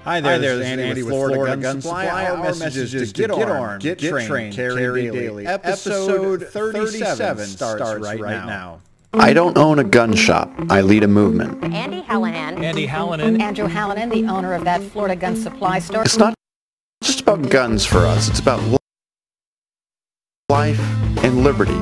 Hi there, this is Andy with Florida Gun Supply. Our message is to get armed, get trained, carry daily. Episode 37 starts right now. I don't own a gun shop. I lead a movement. Andy Hallinan. Andrew Hallinan, the owner of that Florida Gun Supply store. It's not just about guns for us. It's about life and liberty.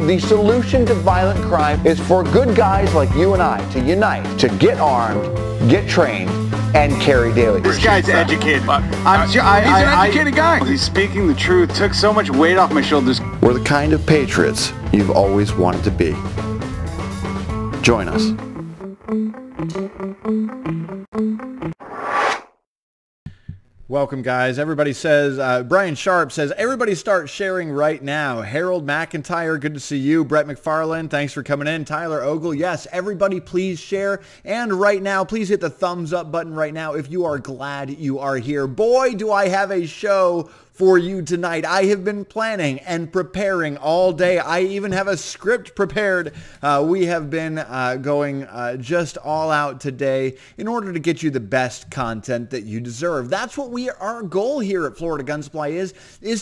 The solution to violent crime is for good guys like you and I to unite, to get armed, get trained, and carry daily. This guy's educated. He's an educated guy. He's speaking the truth. Took so much weight off my shoulders. We're the kind of patriots you've always wanted to be. Join us. Welcome, guys. Everybody says, Brian Sharp says, everybody start sharing right now. Harold McIntyre, good to see you. Brett McFarland, thanks for coming in. Tyler Ogle, yes, everybody please share. And right now, please hit the thumbs up button right now if you are glad you are here. Boy, do I have a show for you tonight. I have been planning and preparing all day. I even have a script prepared. We have been going just all out today in order to get you the best content that you deserve. That's what our goal here at Florida Gun Supply is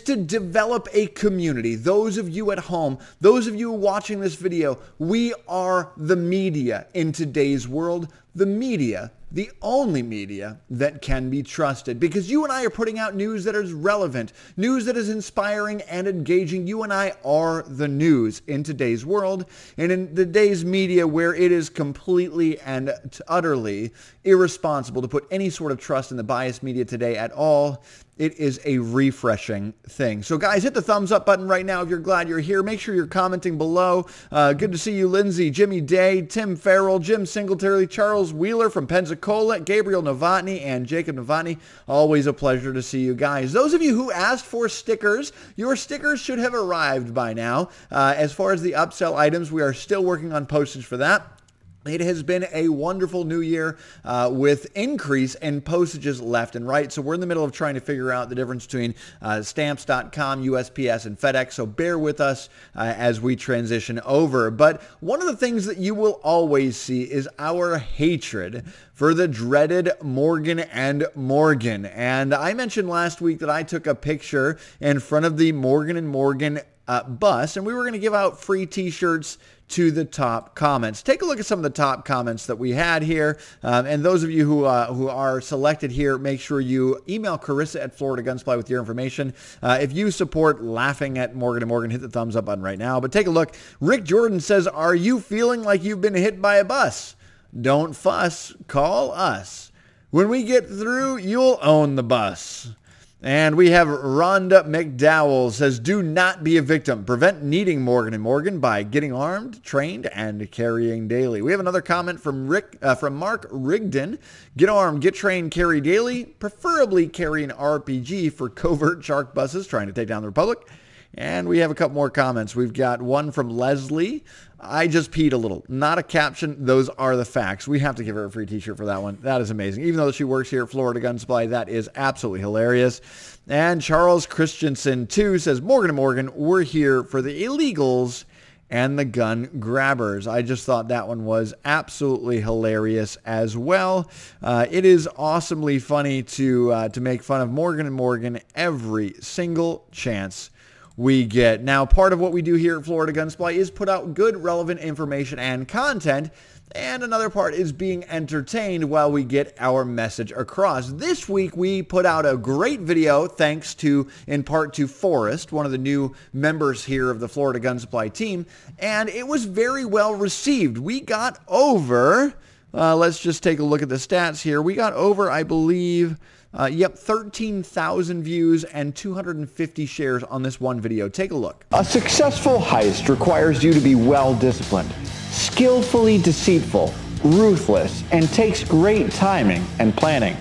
to develop a community. Those of you at home, those of you watching this video, we are the media in today's world. The media, the only media that can be trusted, because you and I are putting out news that is relevant, news that is inspiring and engaging. You and I are the news in today's world, and in today's media where it is completely and utterly irresponsible to put any sort of trust in the biased media today at all. It is a refreshing thing. So guys, hit the thumbs up button right now if you're glad you're here. Make sure you're commenting below. Good to see you, Lindsay, Jimmy Day, Tim Farrell, Jim Singletary, Charles Wheeler from Pensacola, Gabriel Novotny, and Jacob Novotny. Always a pleasure to see you guys. Those of you who asked for stickers, your stickers should have arrived by now. As far as the upsell items, we are still working on postage for that. It has been a wonderful new year with increase in postages left and right. So we're in the middle of trying to figure out the difference between stamps.com, USPS, and FedEx. So bear with us as we transition over. But one of the things that you will always see is our hatred for the dreaded Morgan & Morgan. And I mentioned last week that I took a picture in front of the Morgan & Morgan bus, and we were going to give out free t-shirts to the top comments. Take a look at some of the top comments that we had here. And those of you who are selected here, make sure you email Carissa at Florida Gun Supply with your information. If you support laughing at Morgan & Morgan, hit the thumbs up button right now. But take a look. Rick Jordan says, are you feeling like you've been hit by a bus? Don't fuss. Call us. When we get through, you'll own the bus. And we have Rhonda McDowell says, do not be a victim. Prevent needing Morgan & Morgan by getting armed, trained, and carrying daily. We have another comment from Mark Rigdon. Get armed, get trained, carry daily. Preferably carry an RPG for covert shark buses trying to take down the Republic. And we have a couple more comments. We've got one from Leslie. I just peed a little. Not a caption. Those are the facts. We have to give her a free t-shirt for that one. That is amazing. Even though she works here at Florida Gun Supply, that is absolutely hilarious. And Charles Christensen, too, says, Morgan & Morgan, we're here for the illegals and the gun grabbers. I just thought that one was absolutely hilarious as well. It is awesomely funny to make fun of Morgan & Morgan every single chance we get. Now, part of what we do here at Florida Gun Supply is put out good, relevant information and content, and another part is being entertained while we get our message across. This week, we put out a great video, thanks to, in part to Forrest, one of the new members here of the Florida Gun Supply team, and it was very well received. We got over, let's just take a look at the stats here. We got over, I believe, 13,000 views and 250 shares on this one video. Take a look. A successful heist requires you to be well-disciplined, skillfully deceitful, ruthless, and takes great timing and planning.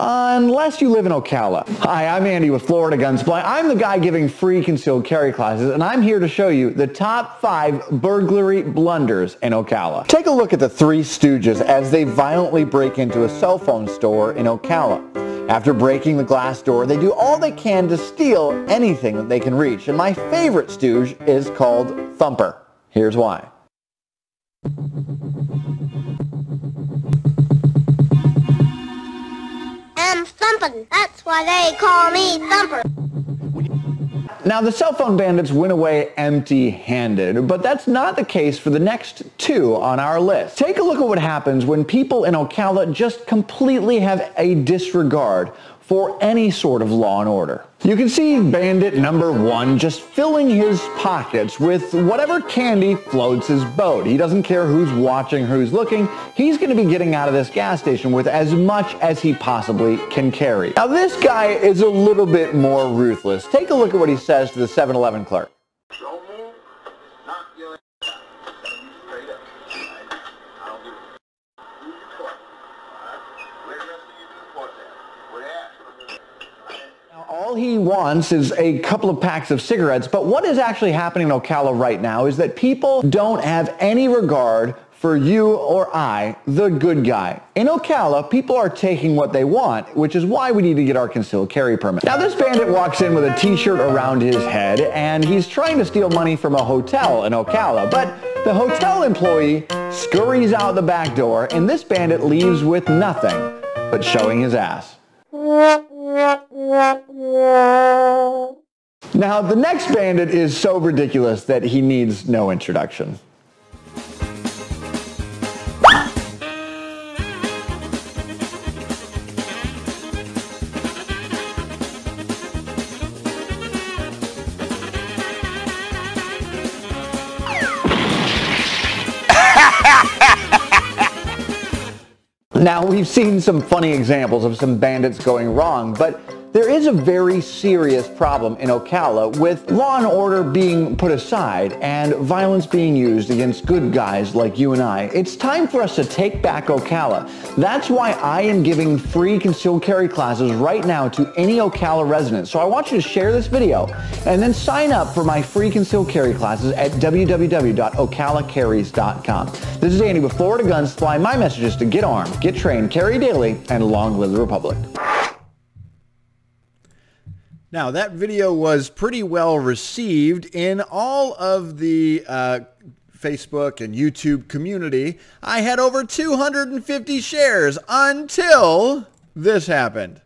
Unless you live in Ocala. Hi, I'm Andy with Florida Gun Supply. I'm the guy giving free concealed carry classes, and I'm here to show you the top 5 burglary blunders in Ocala. Take a look at the Three Stooges as they violently break into a cell phone store in Ocala. After breaking the glass door, they do all they can to steal anything that they can reach. And my favorite stooge is called Thumper. Here's why. thumping. That's why they call me Thumper. Now, the cell phone bandits went away empty-handed, but that's not the case for the next two on our list. Take a look at what happens when people in Ocala just completely have a disregard for any sort of law and order. You can see bandit number one just filling his pockets with whatever candy floats his boat. He doesn't care who's watching, who's looking. He's going to be getting out of this gas station with as much as he possibly can carry. Now, this guy is a little bit more ruthless. Take a look at what he says to the 7-Eleven clerk. All he wants is a couple of packs of cigarettes, but what is actually happening in Ocala right now is that people don't have any regard for you or I, the good guy. In Ocala, people are taking what they want, which is why we need to get our concealed carry permit. Now, this bandit walks in with a t-shirt around his head, and he's trying to steal money from a hotel in Ocala, but the hotel employee scurries out the back door, and this bandit leaves with nothing but showing his ass. Now, the next bandit is so ridiculous that he needs no introduction. Now, we've seen some funny examples of some bandits going wrong, but there is a very serious problem in Ocala with law and order being put aside and violence being used against good guys like you and I. It's time for us to take back Ocala. That's why I am giving free concealed carry classes right now to any Ocala resident. So I want you to share this video and then sign up for my free concealed carry classes at www.ocalacarries.com. This is Andy with Florida Gun Supply. My message is to get armed, get trained, carry daily, and long live the Republic. Now, that video was pretty well received in all of the Facebook and YouTube community. I had over 250 shares until this happened.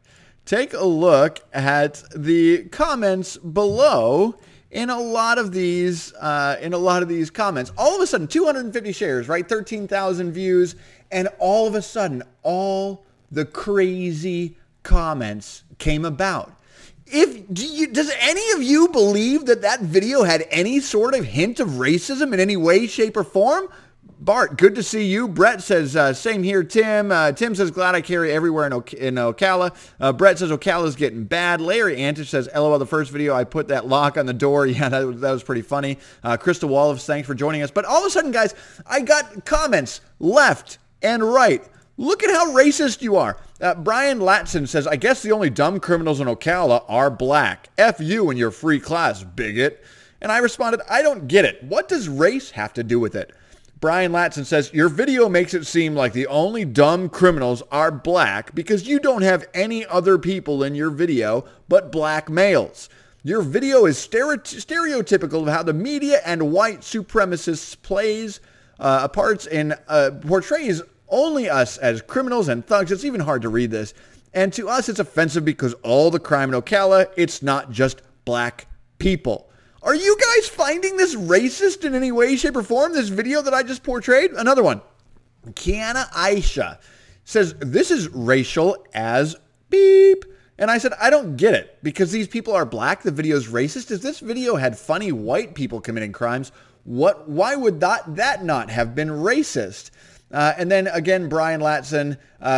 Take a look at the comments below in a lot of these comments. All of a sudden, 250 shares, right? 13,000 views, and all of a sudden, all the crazy comments came about. Does any of you believe that that video had any sort of hint of racism in any way, shape, or form? Bart, good to see you. Brett says, same here, Tim. Tim says, glad I carry everywhere in Ocala. Brett says, Ocala's getting bad. Larry Antich says, LOL, the first video, I put that lock on the door. Yeah, that was pretty funny. Krista Wallows, thanks for joining us. But all of a sudden, guys, I got comments left and right. Look at how racist you are. Brian Latson says, I guess the only dumb criminals in Ocala are black. F you and your free class, bigot. And I responded, I don't get it. What does race have to do with it? Brian Latson says, your video makes it seem like the only dumb criminals are black because you don't have any other people in your video but black males. Your video is stereotypical of how the media and white supremacists portrays only us as criminals and thugs. It's even hard to read this. And to us, it's offensive because all the crime in Ocala, it's not just black people. Are you guys finding this racist in any way, shape, or form, this video that I just portrayed? Another one. Kiana Aisha says, this is racial as beep. And I said, I don't get it. Because these people are black, the video's racist. If this video had funny white people committing crimes, why would that not have been racist? And then again, Brian Latson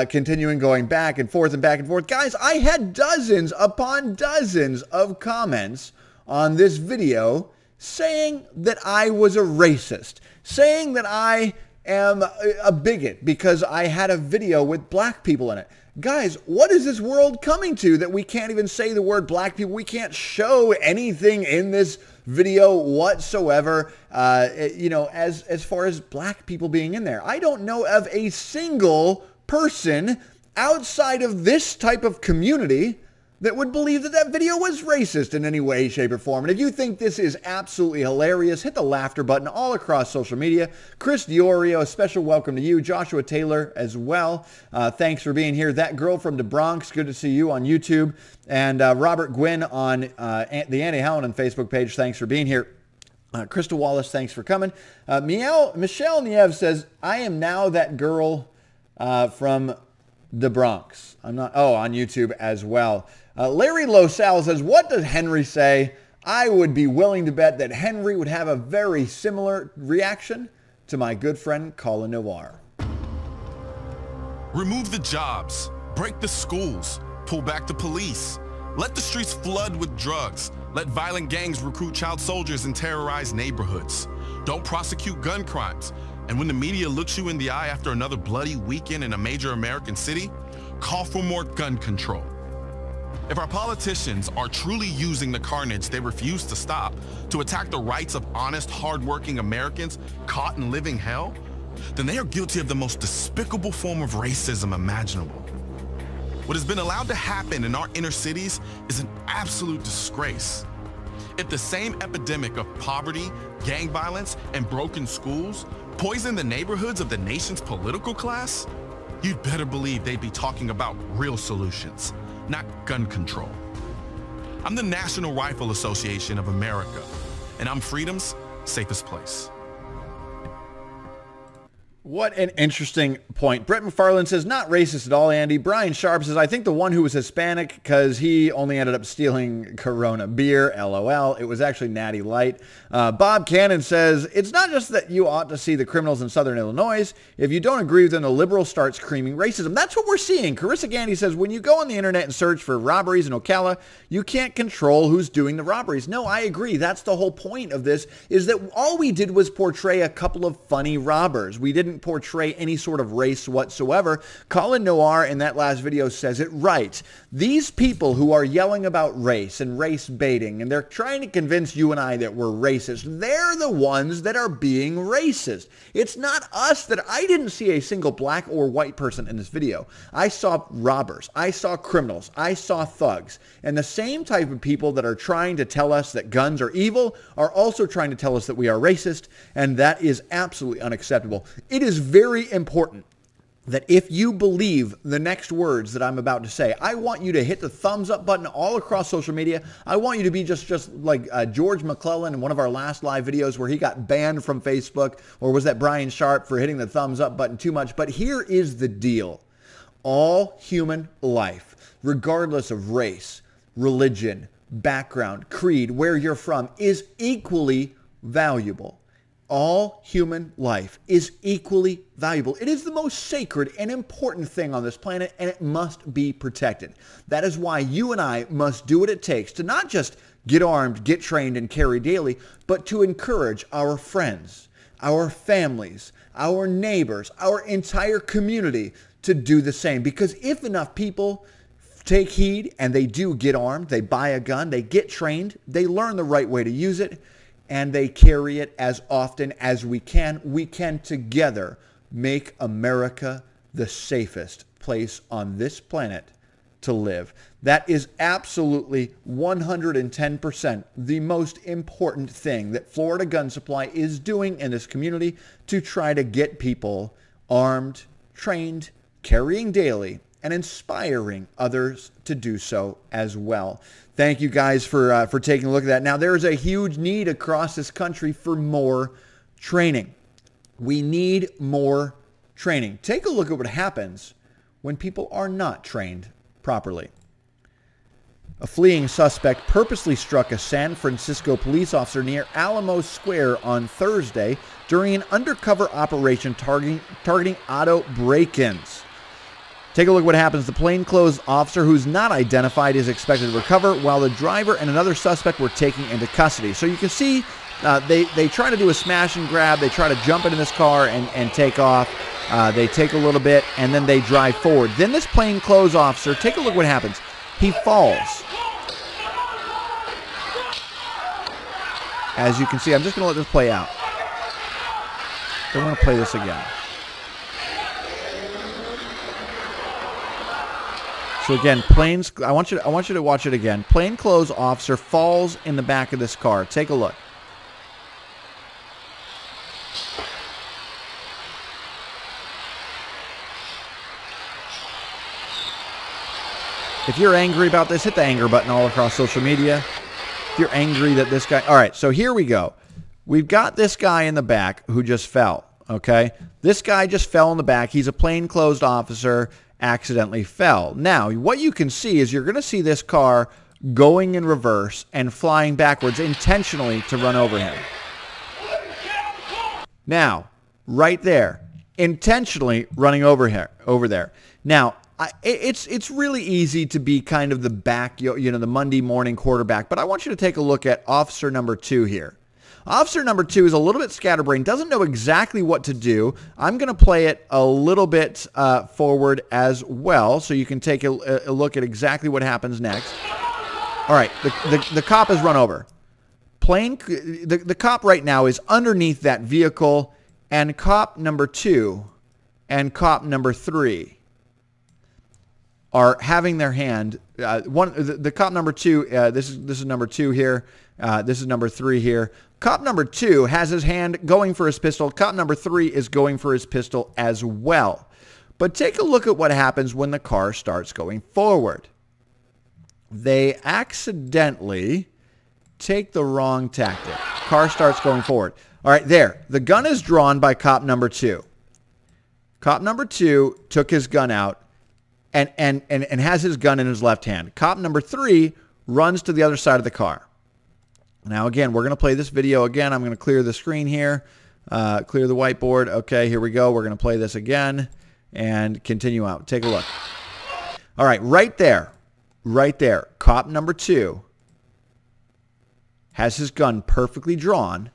continuing going back and forth and back and forth. Guys, I had dozens upon dozens of comments on this video saying that I was a racist, saying that I am a bigot because I had a video with black people in it. Guys, what is this world coming to that we can't even say the word black people? We can't show anything in this video whatsoever, as far as black people being in there. I don't know of a single person outside of this type of community that would believe that that video was racist in any way, shape, or form. And if you think this is absolutely hilarious, hit the laughter button all across social media. Chris Diorio, a special welcome to you. Joshua Taylor as well. Thanks for being here. That Girl from the Bronx, good to see you on YouTube. And Robert Gwynn on the Andy Hallinan Facebook page, thanks for being here. Crystal Wallace, thanks for coming. Michelle Nieves says, I am now that girl from the Bronx. I'm not, on YouTube as well. Larry Losal says, what does Henry say? I would be willing to bet that Henry would have a very similar reaction to my good friend Colin Noir. Remove the jobs, break the schools, pull back the police, let the streets flood with drugs, let violent gangs recruit child soldiers and terrorize neighborhoods. Don't prosecute gun crimes. And when the media looks you in the eye after another bloody weekend in a major American city, call for more gun control. If our politicians are truly using the carnage they refuse to stop to attack the rights of honest, hardworking Americans caught in living hell, then they are guilty of the most despicable form of racism imaginable. What has been allowed to happen in our inner cities is an absolute disgrace. If the same epidemic of poverty, gang violence, and broken schools poison the neighborhoods of the nation's political class, you'd better believe they'd be talking about real solutions, not gun control. I'm the National Rifle Association of America, and I'm freedom's safest place. What an interesting point. Brett McFarland says, not racist at all, Andy. Brian Sharp says, I think the one who was Hispanic because he only ended up stealing Corona beer, LOL. It was actually Natty Light. Bob Cannon says, it's not just that you ought to see the criminals in Southern Illinois. If you don't agree with them, the liberals start screaming racism. That's what we're seeing. Carissa Gandy says, when you go on the internet and search for robberies in Ocala, you can't control who's doing the robberies. No, I agree. That's the whole point of this, is that all we did was portray a couple of funny robbers. We didn't portray any sort of race whatsoever. Colin Noir in that last video says it right. These people who are yelling about race and race baiting, and they're trying to convince you and I that we're racist, they're the ones that are being racist. It's not us. That I didn't see a single black or white person in this video. I saw robbers. I saw criminals. I saw thugs. And the same type of people that are trying to tell us that guns are evil are also trying to tell us that we are racist, and that is absolutely unacceptable. It is very important that if you believe the next words that I'm about to say, I want you to hit the thumbs up button all across social media. I want you to be just like George McClellan in one of our last live videos where he got banned from Facebook, or was that Brian Sharp for hitting the thumbs up button too much? But here is the deal. All human life, regardless of race, religion, background, creed, where you're from, is equally valuable. All human life is equally valuable. It is the most sacred and important thing on this planet, and it must be protected. That is why you and I must do what it takes to not just get armed, get trained, and carry daily, but to encourage our friends, our families, our neighbors, our entire community to do the same. Because if enough people take heed and they do get armed, they buy a gun, they get trained, they learn the right way to use it, and they carry it as often as we can together make America the safest place on this planet to live. That is absolutely 110% the most important thing that Florida Gun Supply is doing in this community to try to get people armed, trained, carrying daily, and inspiring others to do so as well. Thank you guys for taking a look at that. Now, there is a huge need across this country for more training. We need more training. Take a look at what happens when people are not trained properly. A fleeing suspect purposely struck a San Francisco police officer near Alamo Square on Thursday during an undercover operation targeting auto break-ins. Take a look at what happens. The plainclothes officer, who's not identified, is expected to recover, while the driver and another suspect were taken into custody. So you can see they try to do a smash and grab. They try to jump into this car and take off. They take a little bit, and then they drive forward. Then this plainclothes officer, take a look at what happens. He falls. As you can see, I'm just going to let this play out. Don't want to play this again. So again, I want you to watch it again. Plainclothes officer falls in the back of this car. Take a look. If you're angry about this, hit the anger button all across social media. If you're angry that this guy... All right, so here we go. We've got this guy in the back who just fell, okay? This guy just fell in the back. He's a plainclothes officer, accidentally fell. Now, what you can see is you're going to see this car going in reverse and flying backwards intentionally to run over him. Now, right there, intentionally running over there. Now, it's really easy to be kind of the back, the Monday morning quarterback, but I want you to take a look at officer number 2 here. Officer number 2 is a little bit scatterbrained, doesn't know exactly what to do. I'm going to play it a little bit forward as well, so you can take a look at exactly what happens next. All right, the cop has run over. The cop right now is underneath that vehicle, and cop number 2 and cop number 3 are having their hand. The cop number 2. This is number 2 here. This is number 3 here. Cop number 2 has his hand going for his pistol. Cop number 3 is going for his pistol as well. But take a look at what happens when the car starts going forward. They accidentally take the wrong tactic. Car starts going forward. All right, there. The gun is drawn by cop number 2. Cop number 2 took his gun out and has his gun in his left hand. Cop number 3 runs to the other side of the car. Now, again, we're going to play this video again. I'm going to clear the screen here, clear the whiteboard. Okay, here we go. We're going to play this again and continue out. Take a look. All right, right there, cop number 2 has his gun perfectly drawn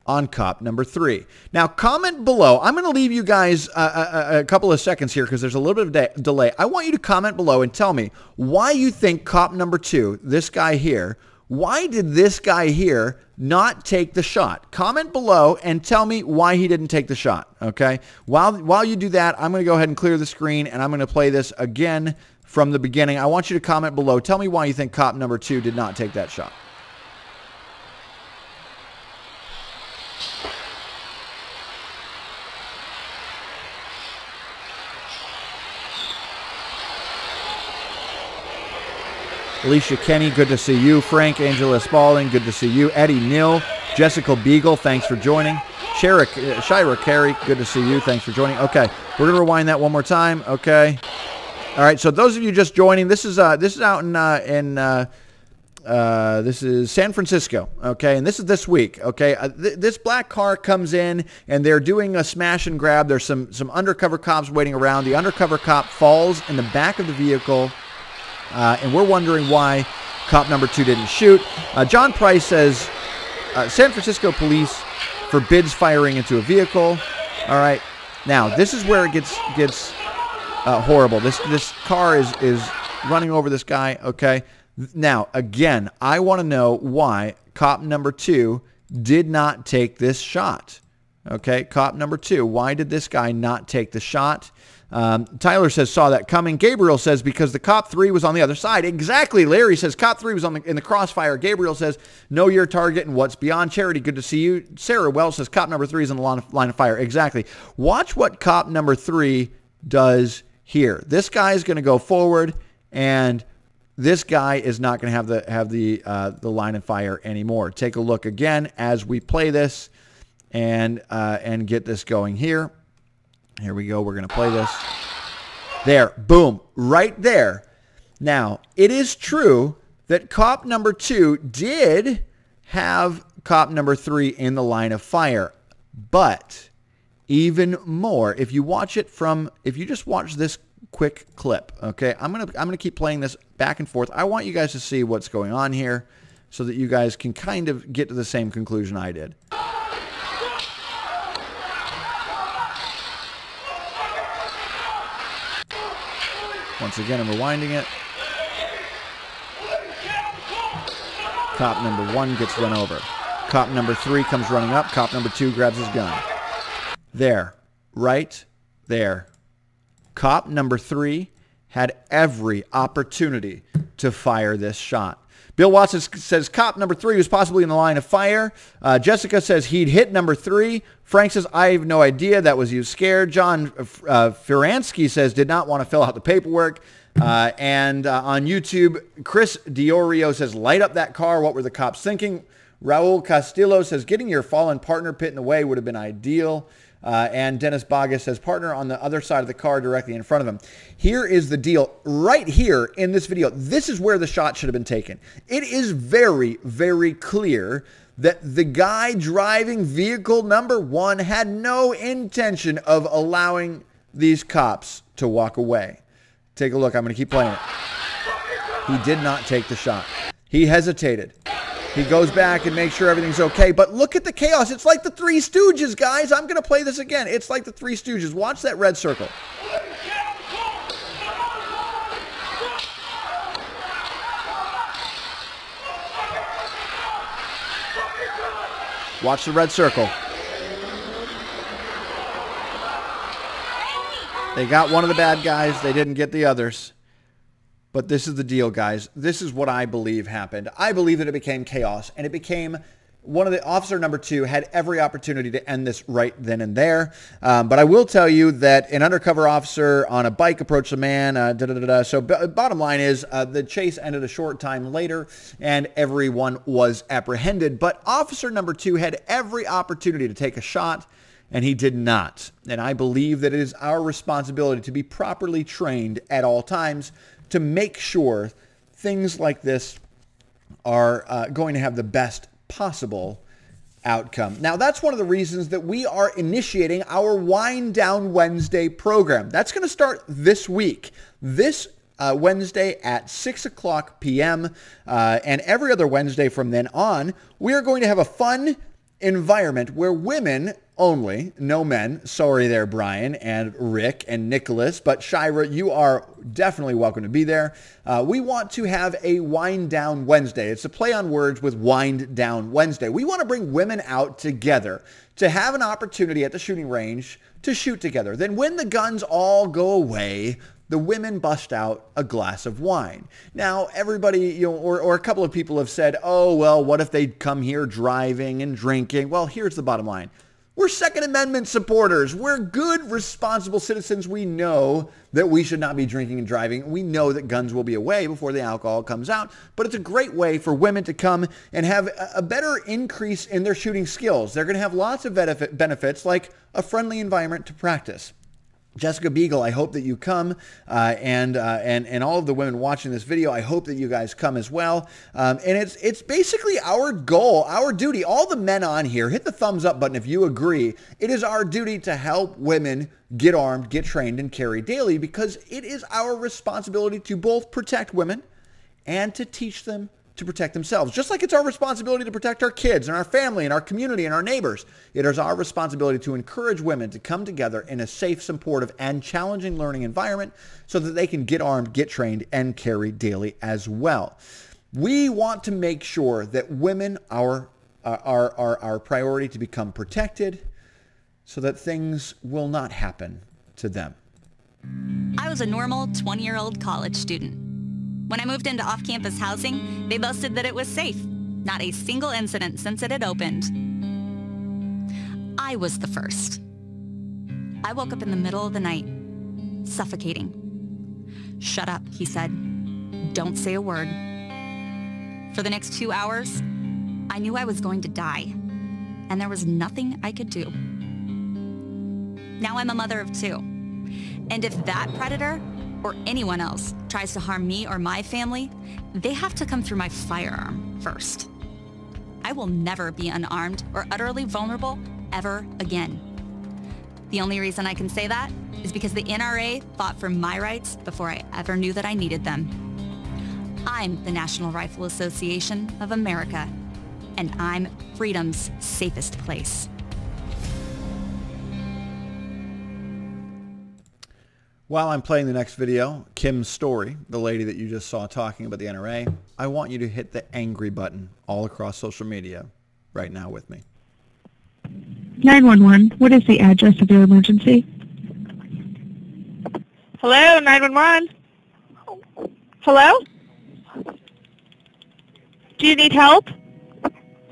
on cop number 3. Now, comment below. I'm going to leave you guys a couple of seconds here because there's a little bit of delay. I want you to comment below and tell me why you think cop number 2, this guy here, why did this guy here not take the shot? Comment below and tell me why he didn't take the shot, okay? While you do that, I'm going to go ahead and clear the screen, and I'm going to play this again from the beginning. I want you to comment below. Tell me why you think cop number 2 did not take that shot. Alicia Kenny, good to see you. Frank Angela Spalding, good to see you. Eddie Nill, Jessica Beagle, thanks for joining. Shira Carey, good to see you. Thanks for joining. Okay, we're going to rewind that one more time. Okay. All right, so those of you just joining, this is out this is San Francisco, okay, and this is this week, okay. This black car comes in, and they're doing a smash and grab. There's some undercover cops waiting around. The undercover cop falls in the back of the vehicle. And we're wondering why cop number 2 didn't shoot. John Price says, San Francisco police forbids firing into a vehicle. All right. Now, this is where it gets horrible. This car is running over this guy. Okay. Now, again, I want to know why cop number 2 did not take this shot. Okay. Cop number 2, why did this guy not take the shot? Tyler says, saw that coming. Gabriel says, because the cop 3 was on the other side. Exactly. Larry says, cop 3 was in the crossfire. Gabriel says, know your target and what's beyond. Charity, good to see you. Sarah Wells says, cop number 3 is in the line of fire. Exactly. Watch what cop number 3 does here. This guy is going to go forward, and this guy is not going to have the line of fire anymore. Take a look again as we play this and get this going here. Here we go. We're going to play this. There. Boom. Right there. Now, it is true that cop number 2 did have cop number 3 in the line of fire. But even more, if you just watch this quick clip, okay? I'm going to keep playing this back and forth. I want you guys to see what's going on here so that you guys can kind of get to the same conclusion I did. Once again, I'm rewinding it. Cop number 1 gets run over. Cop number 3 comes running up. Cop number 2 grabs his gun. There. Right there. Cop number 3 had every opportunity to fire this shot. Bill Watson says cop number 3 was possibly in the line of fire. Jessica says he'd hit number 3. Frank says, I have no idea. That was you scared. John Firansky says did not want to fill out the paperwork. And on YouTube, Chris Diorio says, light up that car. What were the cops thinking? Raul Castillo says, getting your fallen partner pit in the way would have been ideal. And Dennis Baga says, partner on the other side of the car directly in front of him. Here is the deal. Right here in this video, this is where the shot should have been taken. It is very, very clear that the guy driving vehicle number 1 had no intention of allowing these cops to walk away. Take a look. I'm going to keep playing it. He did not take the shot. He hesitated. He goes back and makes sure everything's okay. But look at the chaos. It's like the Three Stooges, guys. I'm going to play this again. It's like the Three Stooges. Watch that red circle. Watch the red circle. They got one of the bad guys. They didn't get the others. But this is the deal, guys. This is what I believe happened. I believe that it became chaos, and it became one of the officer number 2 had every opportunity to end this right then and there. But I will tell you that an undercover officer on a bike approached a man. So bottom line is the chase ended a short time later, and everyone was apprehended. But officer number 2 had every opportunity to take a shot, and he did not. And I believe that it is our responsibility to be properly trained at all times to make sure things like this are going to have the best possible outcome. Now, that's one of the reasons that we are initiating our Wind Down Wednesday program. That's going to start this week. This Wednesday at 6 o'clock p.m. And every other Wednesday from then on, we are going to have a fun environment where women only, no men. Sorry there, Brian and Rick and Nicholas, but Shira, you are definitely welcome to be there. We want to have a Wind Down Wednesday. It's a play on words with Wind Down Wednesday. We want to bring women out together to have an opportunity at the shooting range to shoot together. Then when the guns all go away, the women bust out a glass of wine. Now, everybody, or a couple of people have said, oh, well, what if they come here driving and drinking? Well, here's the bottom line. We're Second Amendment supporters. We're good, responsible citizens. We know that we should not be drinking and driving. We know that guns will be away before the alcohol comes out. But it's a great way for women to come and have a better increase in their shooting skills. They're going to have lots of benefits like a friendly environment to practice. Jessica Beagle, I hope that you come, and all of the women watching this video, I hope that you guys come as well. And it's basically our goal, our duty. All the men on here, hit the thumbs up button if you agree. It is our duty to help women get armed, get trained, and carry daily, because it is our responsibility to both protect women and to teach them to protect themselves. Just like it's our responsibility to protect our kids and our family and our community and our neighbors, it is our responsibility to encourage women to come together in a safe, supportive, and challenging learning environment so that they can get armed, get trained, and carry daily as well. We want to make sure that women are our priority to become protected so that things will not happen to them. I was a normal 20-year-old college student. When I moved into off-campus housing, they boasted that it was safe. Not a single incident since it had opened. I was the first. I woke up in the middle of the night, suffocating. "Shut up," he said. "Don't say a word." For the next 2 hours, I knew I was going to die, and there was nothing I could do. Now I'm a mother of 2. And if that predator or anyone else tries to harm me or my family, they have to come through my firearm first. I will never be unarmed or utterly vulnerable ever again. The only reason I can say that is because the NRA fought for my rights before I ever knew that I needed them. I'm the National Rifle Association of America, and I'm freedom's safest place. While I'm playing the next video, Kim Story, the lady that you just saw talking about the NRA, I want you to hit the angry button all across social media right now with me. 911, what is the address of your emergency? Hello, 911. Hello? Do you need help?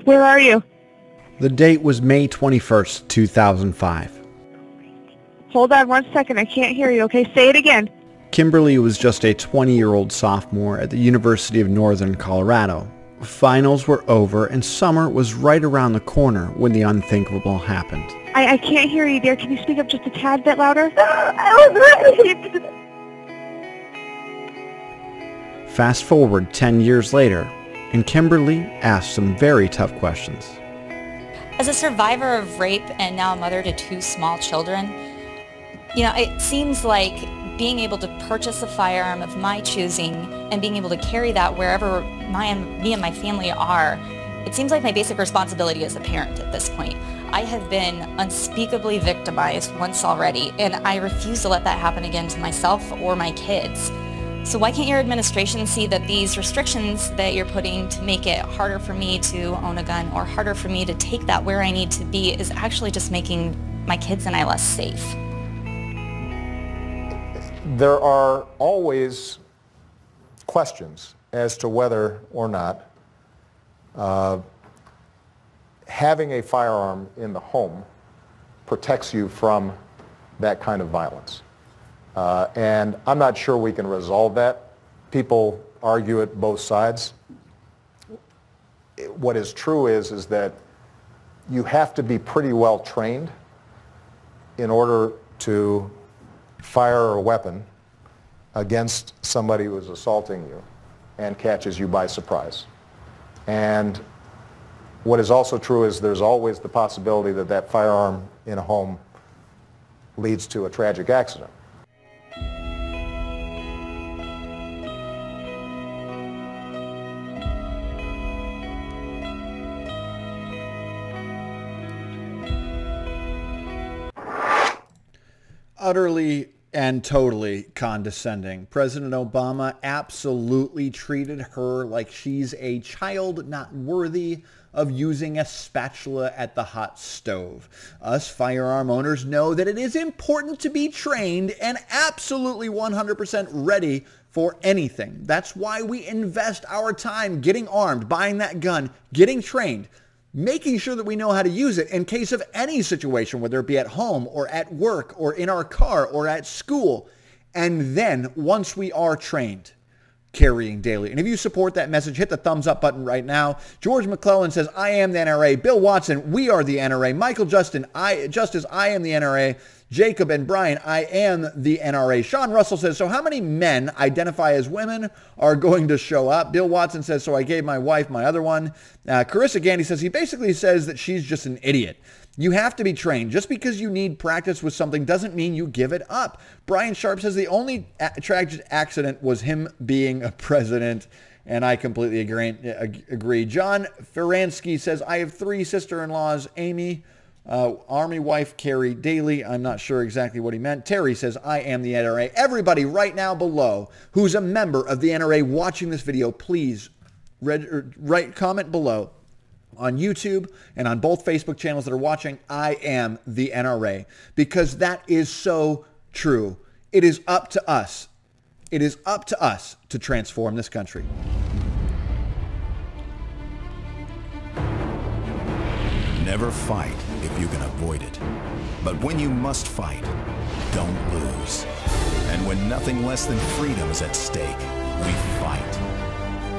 Where are you? The date was May 21st, 2005. Hold on 1 second. I can't hear you. Okay, say it again. Kimberly was just a 20-year-old sophomore at the University of Northern Colorado. Finals were over and summer was right around the corner when the unthinkable happened. I can't hear you, dear. Can you speak up just a tad bit louder? I was ready. Fast forward 10 years later, and Kimberly asked some very tough questions. As a survivor of rape and now a mother to 2 small children, it seems like being able to purchase a firearm of my choosing and being able to carry that wherever me and my family are, it seems like my basic responsibility as a parent at this point. I have been unspeakably victimized once already, and I refuse to let that happen again to myself or my kids. So why can't your administration see that these restrictions that you're putting to make it harder for me to own a gun or harder for me to take that where I need to be is actually just making my kids and I less safe? There are always questions as to whether or not having a firearm in the home protects you from that kind of violence. And I'm not sure we can resolve that. People argue it both sides. What is true is that you have to be pretty well trained in order to fire a weapon against somebody who is assaulting you and catches you by surprise. And what is also true is there's always the possibility that that firearm in a home leads to a tragic accident. Utterly and totally condescending. President Obama absolutely treated her like she's a child not worthy of using a spatula at the hot stove. Us firearm owners know that it is important to be trained and absolutely 100% ready for anything. That's why we invest our time getting armed, buying that gun, getting trained, making sure that we know how to use it in case of any situation, whether it be at home or at work or in our car or at school. And then once we are trained, carrying daily. And if you support that message, hit the thumbs up button right now. George McClellan says, I am the NRA. Bill Watson, we are the NRA. Michael Justice, I am the NRA. Jacob and Brian, I am the NRA. Sean Russell says, so how many men identify as women are going to show up? Bill Watson says, so I gave my wife my other one. Carissa Gandy says, he basically says that she's just an idiot. You have to be trained. Just because you need practice with something doesn't mean you give it up. Brian Sharp says the only tragic accident was him being a president. And I completely agree. John Feransky says, I have 3 sister-in-laws, Amy, Army wife Carrie Daly. I'm not sure exactly what he meant. Terry says, I am the NRA. Everybody right now below who's a member of the NRA watching this video, please comment below on YouTube and on both Facebook channels that are watching, I am the NRA. Because that is so true. It is up to us. It is up to us to transform this country. Never fight if you can avoid it. But when you must fight, don't lose. And when nothing less than freedom is at stake, we fight.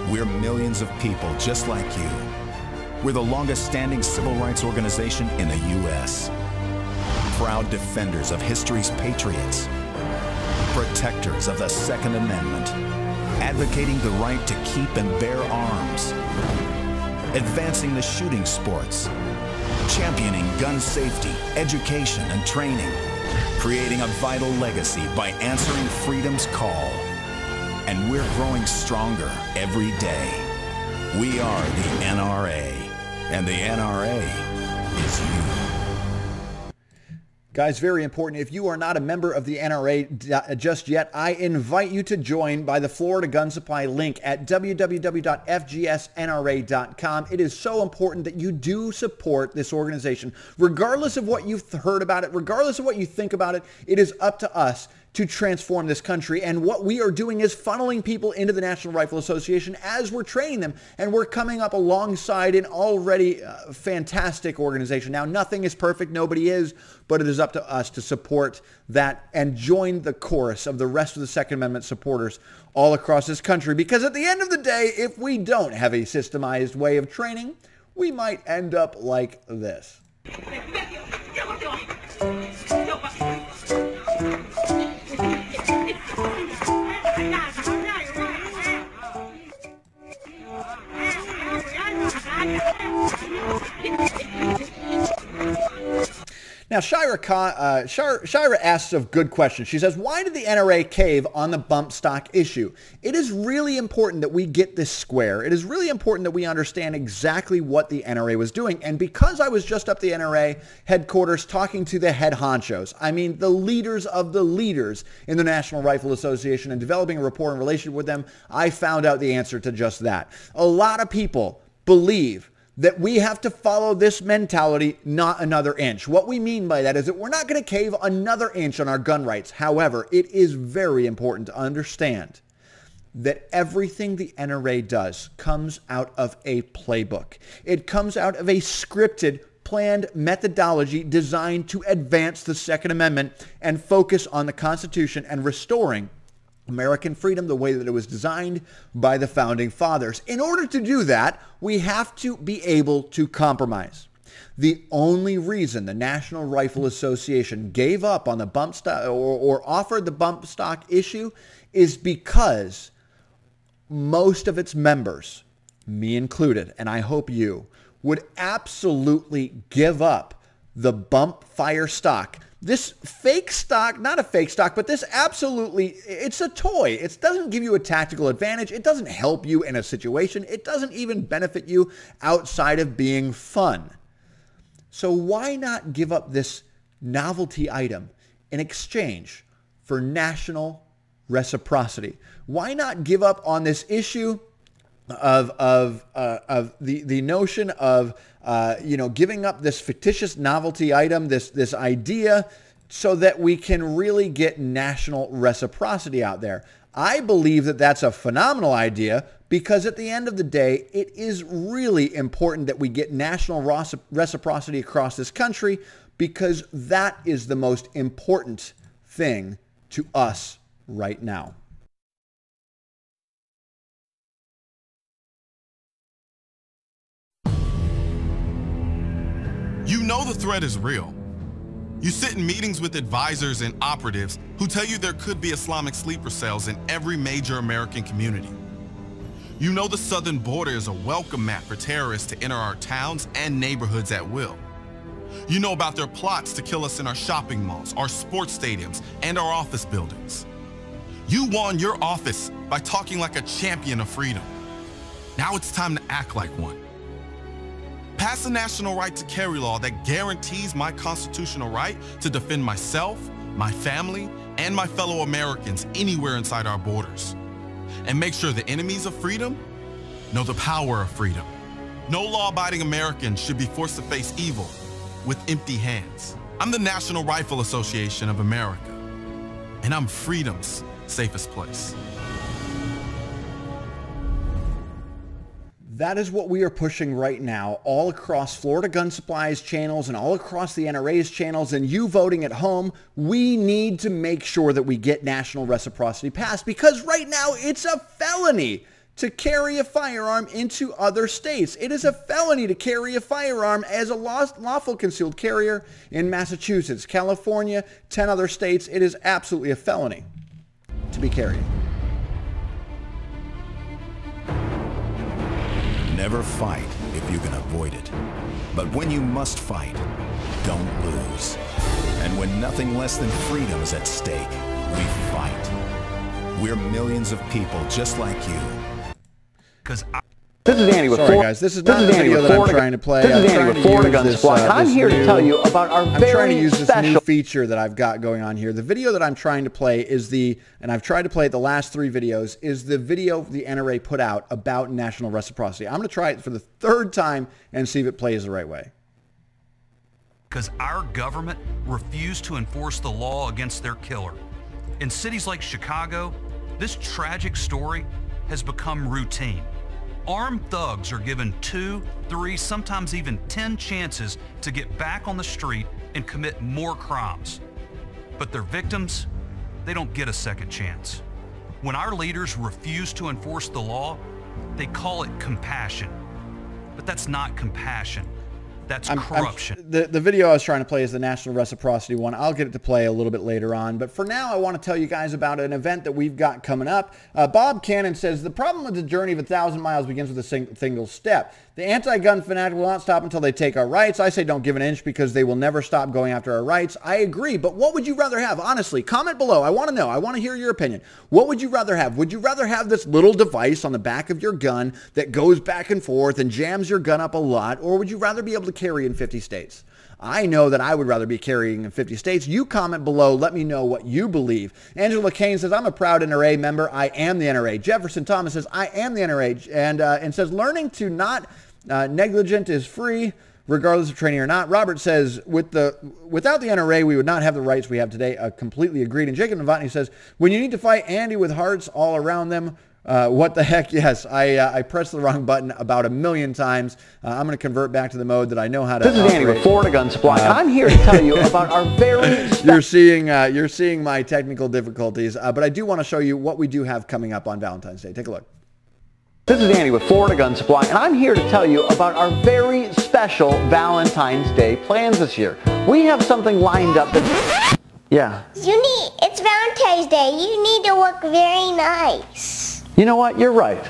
We're millions of people just like you. We're the longest standing civil rights organization in the U.S. Proud defenders of history's patriots. Protectors of the Second Amendment. Advocating the right to keep and bear arms. Advancing the shooting sports. Championing gun safety, education, and training. Creating a vital legacy by answering freedom's call. And we're growing stronger every day. We are the NRA, and the NRA is you. Guys, very important. If you are not a member of the NRA just yet, I invite you to join by the Florida Gun Supply link at www.fgsnra.com. It is so important that you do support this organization. Regardless of what you've heard about it, regardless of what you think about it, it is up to us to transform this country. And what we are doing is funneling people into the National Rifle Association as we're training them. And we're coming up alongside an already fantastic organization. Now, nothing is perfect. Nobody is. But it is up to us to support that and join the chorus of the rest of the Second Amendment supporters all across this country. Because at the end of the day, if we don't have a systemized way of training, we might end up like this. Now, Shira asks a good question. She says, why did the NRA cave on the bump stock issue? It is really important that we get this square. It is really important that we understand exactly what the NRA was doing. And because I was just up the NRA headquarters talking to the head honchos, I mean the leaders of the leaders in the National Rifle Association, and developing a rapport and relationship with them, I found out the answer to just that. A lot of people believe that we have to follow this mentality, not another inch. What we mean by that is that we're not going to cave another inch on our gun rights. However, it is very important to understand that everything the NRA does comes out of a playbook. It comes out of a scripted, planned methodology designed to advance the Second Amendment and focus on the Constitution and restoring American freedom the way that it was designed by the Founding Fathers. In order to do that, we have to be able to compromise. The only reason the National Rifle Association gave up on the bump stock or offered the bump stock issue is because most of its members, me included, and I hope you, would absolutely give up the bump fire stock. This fake stock, not a fake stock, but this absolutely, it's a toy. It doesn't give you a tactical advantage. It doesn't help you in a situation. It doesn't even benefit you outside of being fun. So why not give up this novelty item in exchange for national reciprocity? Why not give up on this issue of the notion of giving up this fictitious novelty item, this idea, so that we can really get national reciprocity out there? I believe that that's a phenomenal idea, because at the end of the day, it is really important that we get national reciprocity across this country, because that is the most important thing to us right now. You know the threat is real. You sit in meetings with advisors and operatives who tell you there could be Islamic sleeper cells in every major American community. You know the southern border is a welcome mat for terrorists to enter our towns and neighborhoods at will. You know about their plots to kill us in our shopping malls, our sports stadiums, and our office buildings. You won your office by talking like a champion of freedom. Now it's time to act like one. Pass a national right to carry law that guarantees my constitutional right to defend myself, my family, and my fellow Americans anywhere inside our borders. And make sure the enemies of freedom know the power of freedom. No law-abiding American should be forced to face evil with empty hands. I'm the National Rifle Association of America, and I'm freedom's safest place. That is what we are pushing right now, all across Florida Gun Supply's channels and all across the NRA's channels, and you voting at home. We need to make sure that we get national reciprocity passed, because right now it's a felony to carry a firearm into other states. It is a felony to carry a firearm as a lawful concealed carrier in Massachusetts, California, 10 other states. It is absolutely a felony to be carrying. Never fight if you can avoid it. But when you must fight, don't lose. And when nothing less than freedom is at stake, we fight. We're millions of people just like you. This is Andy with Sorry, guys. This is not the video that I'm trying to play. This is Andy with Florida Gun Supply. I'm here to tell you about our I'm trying to use this new feature that I've got going on here. The video that I'm trying to play is and I've tried to play it the last 3 videos, is the video the NRA put out about national reciprocity. I'm going to try it for the 3rd time and see if it plays the right way. Because our government refused to enforce the law against their killer. In cities like Chicago, this tragic story has become routine. Armed thugs are given 2, 3, sometimes even 10 chances to get back on the street and commit more crimes. But their victims, they don't get a second chance. When our leaders refuse to enforce the law, they call it compassion. But that's not compassion. That's corruption. The video I was trying to play is the National Reciprocity one. I'll get it to play a little bit later on. But for now, I want to tell you guys about an event that we've got coming up. Bob Cannon says, the problem with the journey of 1,000 miles begins with a single step. The anti-gun fanatic will not stop until they take our rights. I say don't give an inch because they will never stop going after our rights. I agree, but what would you rather have? Honestly, comment below. I want to know. I want to hear your opinion. What would you rather have? Would you rather have this little device on the back of your gun that goes back and forth and jams your gun up a lot, or would you rather be able to carry in 50 states? I know that I would rather be carrying in 50 states. You comment below. Let me know what you believe. Angela Kane says, I'm a proud NRA member. I am the NRA. Jefferson Thomas says, I am the NRA. And says, learning to not negligent is free, regardless of training or not. Robert says, without the NRA, we would not have the rights we have today. Completely agreed. And Jacob Novotny says, when you need to fight Andy with hearts all around them, what the heck? Yes, I pressed the wrong button about 1,000,000 times. I'm going to convert back to the mode that I know how to. This is Andy with Florida Gun Supply. I'm here to tell you about our very. You're seeing my technical difficulties, but I do want to show you what we do have coming up on Valentine's Day. Take a look. This is Andy with Florida Gun Supply, and I'm here to tell you about our very special Valentine's Day plans this year. We have something lined up that. Yeah. It's Valentine's Day. You need to look very nice. You know what? You're right.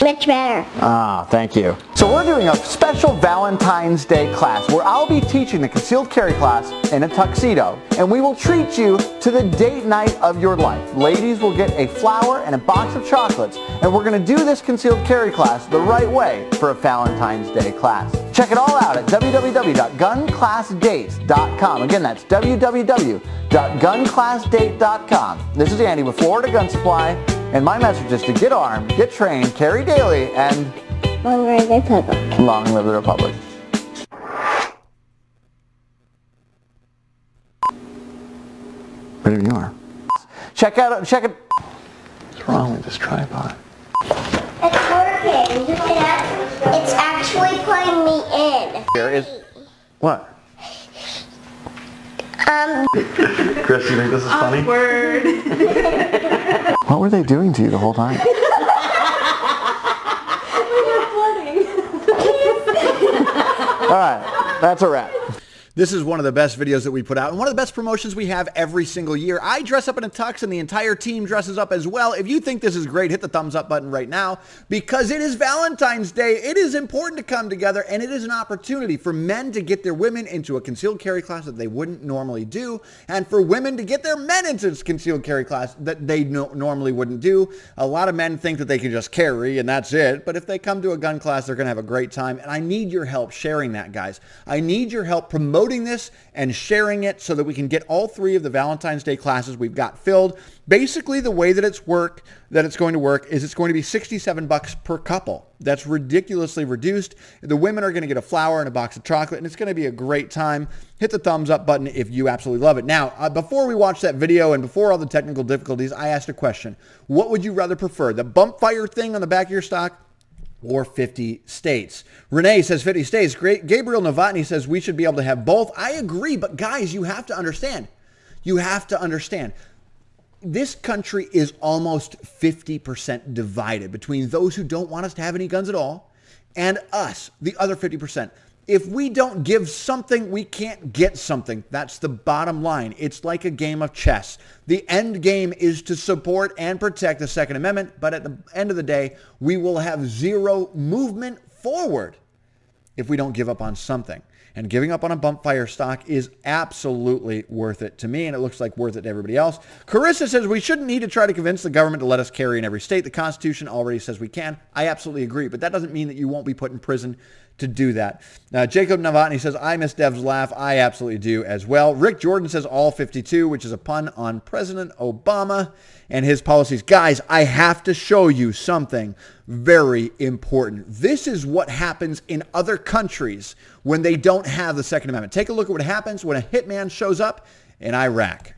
Much better. Ah, thank you. So we're doing a special Valentine's Day class where I'll be teaching the concealed carry class in a tuxedo, and we will treat you to the date night of your life. Ladies will get a flower and a box of chocolates, and we're going to do this concealed carry class the right way for a Valentine's Day class. Check it all out at www.gunclassdate.com. Again, that's www.gunclassdate.com. This is Andy with Florida Gun Supply, and my message is to get armed, get trained, carry daily, and long live the Republic. Long live the Republic. Wherever you are. Check it. What's wrong with this tripod? It's working. It's actually putting me in. Here is what? Chris, you think this is funny? Awkward. What were they doing to you the whole time? All right, that's a wrap. This is one of the best videos that we put out and one of the best promotions we have every single year. I dress up in a tux and the entire team dresses up as well. If you think this is great, hit the thumbs up button right now because it is Valentine's Day. It is important to come together, and it is an opportunity for men to get their women into a concealed carry class that they wouldn't normally do, and for women to get their men into this concealed carry class that they normally wouldn't do. A lot of men think that they can just carry and that's it, but if they come to a gun class, they're going to have a great time, and I need your help sharing that, guys. I need your help promoting this and sharing it so that we can get all 3 of the Valentine's Day classes we've got filled. Basically, the way that it's going to work is it's going to be $67 per couple. That's ridiculously reduced. The women are going to get a flower and a box of chocolate, and it's going to be a great time. Hit the thumbs up button if you absolutely love it. Now, before we watch that video and before all the technical difficulties, I asked a question. What would you rather prefer? The bump fire thing on the back of your stock or 50 states? Renee says 50 states. Great. Gabriel Novotny says we should be able to have both. I agree, but guys, you have to understand. You have to understand. This country is almost 50% divided between those who don't want us to have any guns at all and us, the other 50%. If we don't give something, we can't get something. That's the bottom line. It's like a game of chess. The end game is to support and protect the Second Amendment, but at the end of the day, we will have zero movement forward if we don't give up on something. And giving up on a bump fire stock is absolutely worth it to me, and it looks like worth it to everybody else. Carissa says we shouldn't need to try to convince the government to let us carry in every state. The Constitution already says we can. I absolutely agree, but that doesn't mean that you won't be put in prison to do that. Jacob Novotny says, I miss Dev's laugh. I absolutely do as well. Rick Jordan says all 52, which is a pun on President Obama and his policies. Guys, I have to show you something very important. This is what happens in other countries when they don't have the Second Amendment. Take a look at what happens when a hitman shows up in Iraq.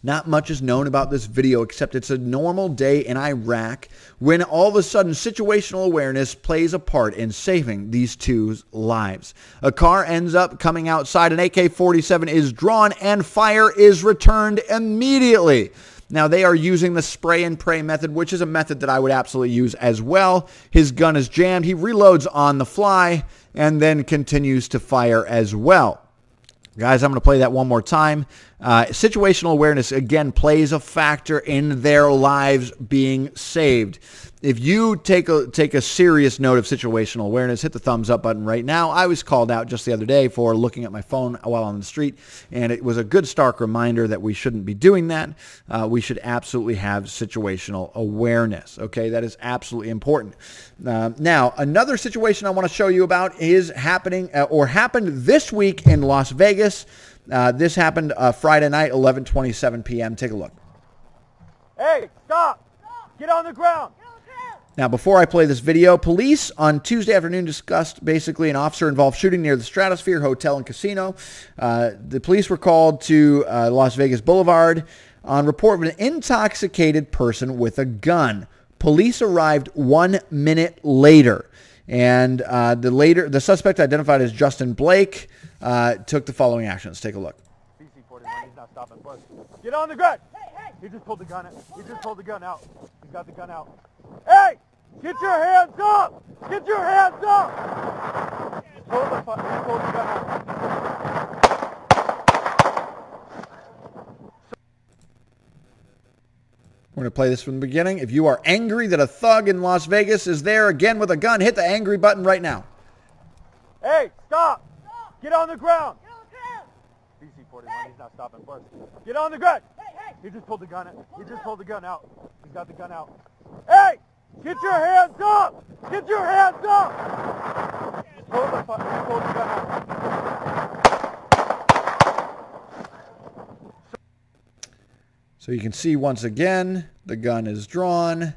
Not much is known about this video except it's a normal day in Iraq when all of a sudden situational awareness plays a part in saving these two's lives. A car ends up coming outside, an AK-47 is drawn, and fire is returned immediately. Now, they are using the spray and pray method, which is a method that I would absolutely use as well. His gun is jammed. He reloads on the fly and then continues to fire as well. Guys, I'm going to play that one more time. Situational awareness, again, plays a factor in their lives being saved. If you take a serious note of situational awareness, hit the thumbs up button right now. I was called out just the other day for looking at my phone while on the street, and it was a good stark reminder that we shouldn't be doing that. We should absolutely have situational awareness. Okay, that is absolutely important. Now, another situation I want to show you about is happening or happened this week in Las Vegas. This happened Friday night, 11:27 p.m. Take a look. Hey, stop! Get on the ground! Now, before I play this video, police on Tuesday afternoon discussed basically an officer-involved shooting near the Stratosphere Hotel and Casino. The police were called to Las Vegas Boulevard on report of an intoxicated person with a gun. Police arrived 1 minute later, and the suspect, identified as Justin Blake, took the following actions. Take a look. BC-41, he's not stopping. Get on the ground! Hey! He just pulled the gun out. He just pulled the gun out. He's got the gun out. Hey! Get your hands up! Get your hands up! Pull the gun out. We're going to play this from the beginning. If you are angry that a thug in Las Vegas is there again with a gun, hit the angry button right now. Hey, stop! Get on the ground! BC-41, he's not stopping. Get on the ground! Hey! He just pulled the gun out. He just pulled the gun out. He's got the gun out. Hey! Get your hands up! Get your hands up! Pull the gun out. So you can see once again, the gun is drawn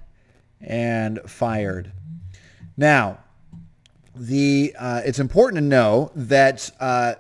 and fired. Now, it's important to know that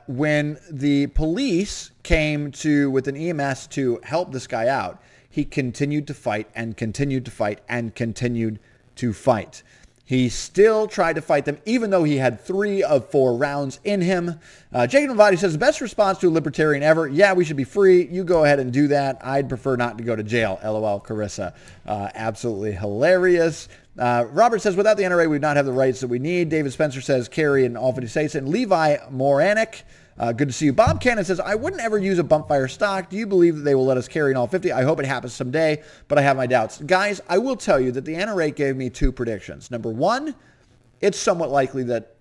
when the police came with an EMS to help this guy out, he continued to fight and continued to fight and continued to fight. He still tried to fight them, even though he had 3 of 4 rounds in him. Jacob Novati says, the best response to a libertarian ever. Yeah, we should be free. You go ahead and do that. I'd prefer not to go to jail. LOL, Carissa. Absolutely hilarious. Robert says, without the NRA, we would not have the rights that we need. David Spencer says, carry in all 50 states. And Levi Moranek, good to see you. Bob Cannon says, I wouldn't ever use a bump fire stock. Do you believe that they will let us carry in all 50? I hope it happens someday, but I have my doubts. Guys, I will tell you that the NRA gave me 2 predictions. Number 1, it's somewhat likely that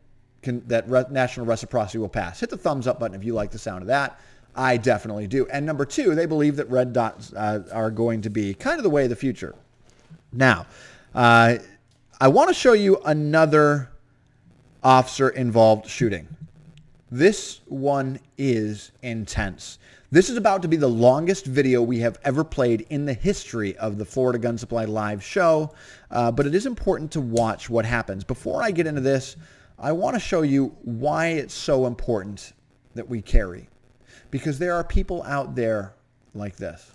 national reciprocity will pass. Hit the thumbs up button if you like the sound of that. I definitely do. And number 2, they believe that red dots are going to be kind of the way of the future. Now, I want to show you another officer-involved shooting. This one is intense. This is about to be the longest video we have ever played in the history of the Florida Gun Supply Live show, but it is important to watch what happens. Before I get into this, I want to show you why it's so important that we carry, because there are people out there like this.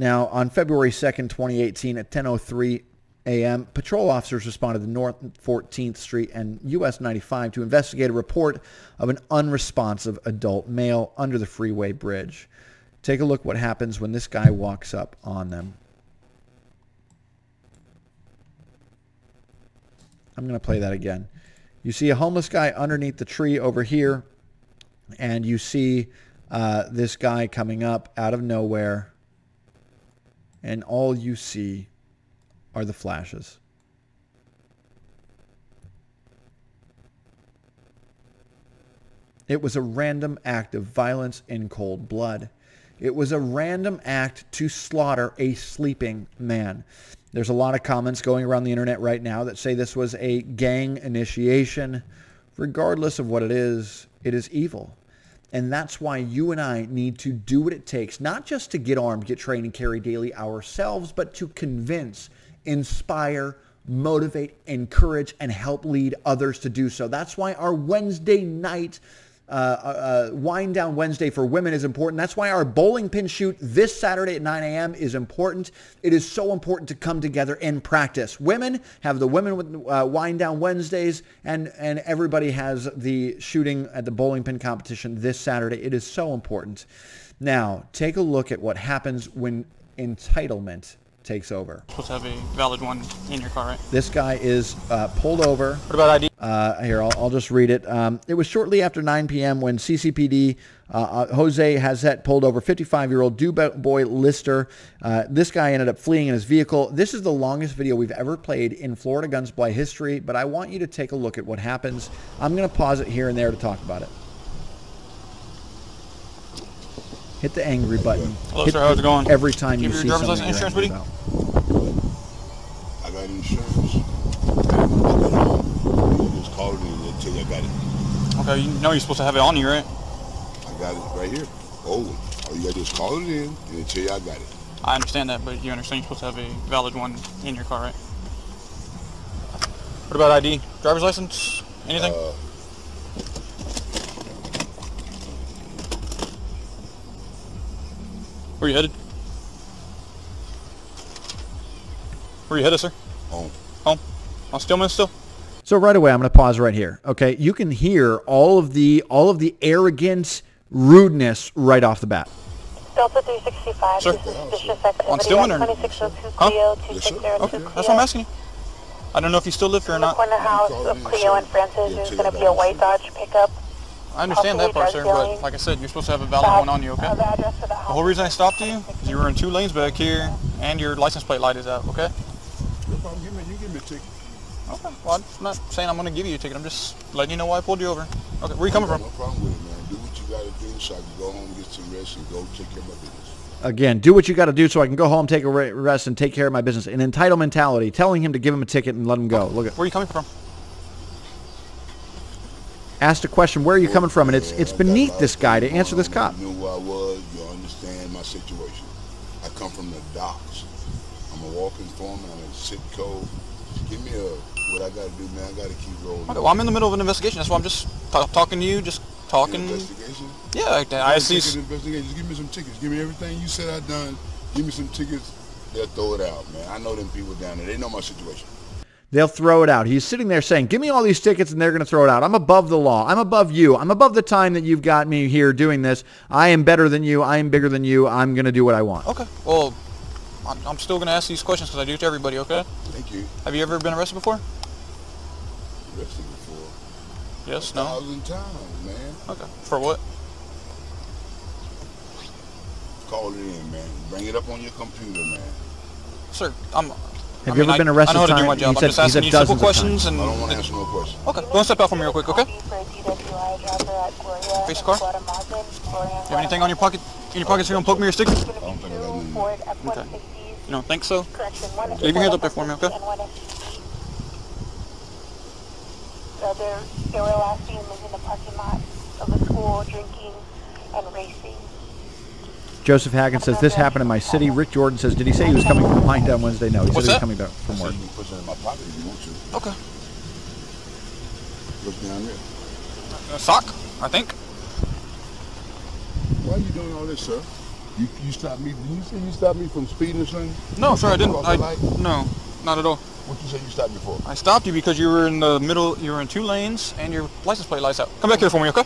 Now, on February 2nd, 2018, at 10:03 a.m., patrol officers responded to North 14th Street and US 95 to investigate a report of an unresponsive adult male under the freeway bridge. Take a look what happens when this guy walks up on them. I'm going to play that again. You see a homeless guy underneath the tree over here, and you see this guy coming up out of nowhere. And all you see are the flashes. It was a random act of violence in cold blood. It was a random act to slaughter a sleeping man. There's a lot of comments going around the internet right now that say this was a gang initiation. Regardless of what it is evil. And that's why you and I need to do what it takes, not just to get armed, get trained, and carry daily ourselves, but to convince, inspire, motivate, encourage, and help lead others to do so. That's why our Wednesday night Wind Down Wednesday for women is important. That's why our bowling pin shoot this Saturday at 9 a.m. is important. It is so important to come together and practice. Women have the Women with Wind Down Wednesdays, and everybody has the shooting at the bowling pin competition this Saturday. It is so important. Now, take a look at what happens when entitlement takes over. Supposed to have a valid one in your car, right? This guy is pulled over. What about ID? Here, I'll just read it. It was shortly after 9 p.m. when CCPD Jose Hazet pulled over 55-year-old Dubois Lister. This guy ended up fleeing in his vehicle. This is the longest video we've ever played in Florida Gun Supply history, but I want you to take a look at what happens. I'm going to pause it here and there to talk about it. Hit the angry button. Hello, sir. How's it going? Every time you see your something driver's license, insurance, buddy? I got insurance. You just call it in until I got it. Okay, you know you're supposed to have it on you, right? I got it right here. Oh, you got to just call it in until I got it. I understand that, but you understand you're supposed to have a valid one in your car, right? What about ID? Driver's license? Anything? Where are you headed? Where are you headed, sir? Home. Home? On Stillman still? So right away, I'm going to pause right here. Okay, you can hear all of the arrogance, rudeness right off the bat. Delta 365. Sir? This is suspicious activity. On Stillman or? 2602 Huh? Cleo, Yes, 2602 okay, that's what I'm asking you. I don't know if you still live here or not. Corner house of Cleo and Francis. There's going to be a white Dodge pickup. I understand that part, sir, but like I said, you're supposed to have a valid one on you, okay? The whole reason I stopped you is you were in 2 lanes back here, and your license plate light is out, okay? No problem. You give me a ticket. Okay. Well, I'm not saying I'm going to give you a ticket. I'm just letting you know why I pulled you over. Okay. Where are you coming from? No problem with it, man. Do what you got to do so I can go home, get some rest, and go take care of my business. Again, do what you got to do so I can go home, take a rest, and take care of my business. An entitled mentality, telling him to give him a ticket and let him go. Look at. Where are you coming from? Asked a question, where are you coming from? And it's beneath this guy to answer this cop. You knew where I was. You understand my situation. I come from the docks. I'm a walking foreman. I'm a Sitco. Give me what I got to do, man. I got to keep rolling. Okay, well, I'm in the middle of an investigation. That's why I'm just talking to you, just talking. Investigation? Yeah, I see. Investigation. Just give me some tickets. Give me everything you said I done. Give me some tickets. They'll throw it out, man. I know them people down there. They know my situation. They'll throw it out. He's sitting there saying, give me all these tickets, and they're going to throw it out. I'm above the law. I'm above you. I'm above the time that you've got me here doing this. I am better than you. I am bigger than you. I'm going to do what I want. Okay. Well, I'm still going to ask these questions because I do to everybody, okay? Thank you. Have you ever been arrested before? Arrested before? Yes, no? 1,000 times, man. Okay. For what? Call it in, man. Bring it up on your computer, man. Sir, Have you ever been arrested? I know how to do my job. I'm just asking you simple questions. I don't want to answer no questions. Okay, go and step out from me real quick, okay? Face the car. You have anything on your pocket? In your pockets, you're gonna poke me or stick? I don't think I got nothing. Okay. You don't think so? Leave your hands up there for me, okay? They were last seen in the parking lot of the school, drinking and racing. Joseph Hagen says, this happened in my city. Rick Jordan says, did he say he was coming from Wind Down Wednesday? No, he said he was coming back from work. You can put it in my pocket if you want to. Okay. What's down there? A sock, I think. Why are you doing all this, sir? You stopped me. Did you say you stopped me from speeding or something? No, sir, I didn't. No, not at all. What you say you stopped me for? I stopped you because you were in the middle. You were in 2 lanes and your license plate lights out. Come back here for me, okay?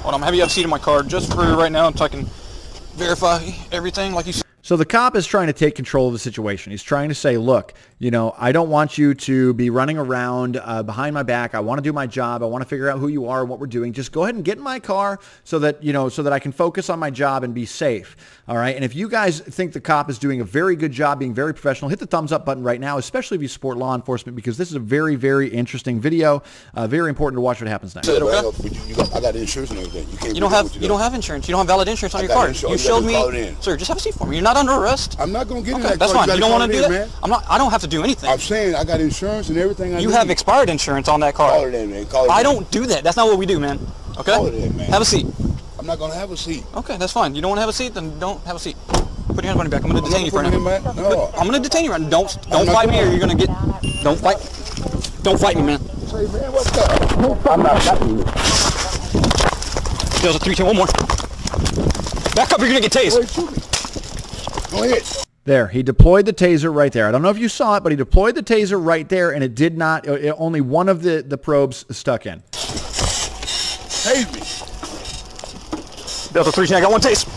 Hold on, I'm gonna have you have a seat in my car just for right now so I can verify everything like you said. So the cop is trying to take control of the situation. He's trying to say, look, you know, I don't want you to be running around behind my back. I want to do my job. I want to figure out who you are and what we're doing. Just go ahead and get in my car so that, you know, so that I can focus on my job and be safe. All right. And if you guys think the cop is doing a very good job, being very professional, hit the thumbs up button right now, especially if you support law enforcement, because this is a very, very interesting video. Very important to watch what happens next. I got insurance and everything. You don't have insurance. You don't have valid insurance on your car. You showed me. Sir, just have a seat for me. You're not under arrest. I'm not going to get in Okay, that that's car. fine. You don't want to do that? Man. I don't have to do anything. I'm saying I got insurance and everything. You have expired insurance on that car. Call it in, man. Call it I in. don't do that. That's not what we do, man. Okay? Call it in, man. Have a seat. I'm not going to have a seat. Okay, that's fine. You don't want to have a seat, then don't have a seat. Put your hands on your back. I'm going to detain you for now. No. I'm going to detain you right now. Don't fight me or you're going to get... Don't fight. Don't fight me, man. Say, man, what's up? I'm not fighting you. There's a 3, 2, 1 more. Back up, you're going to get tased. Go ahead. There, he deployed the taser right there. I don't know if you saw it, but he deployed the taser right there, and it did not, only one of the probes stuck in. Tase me. Delta 3, I got one taste.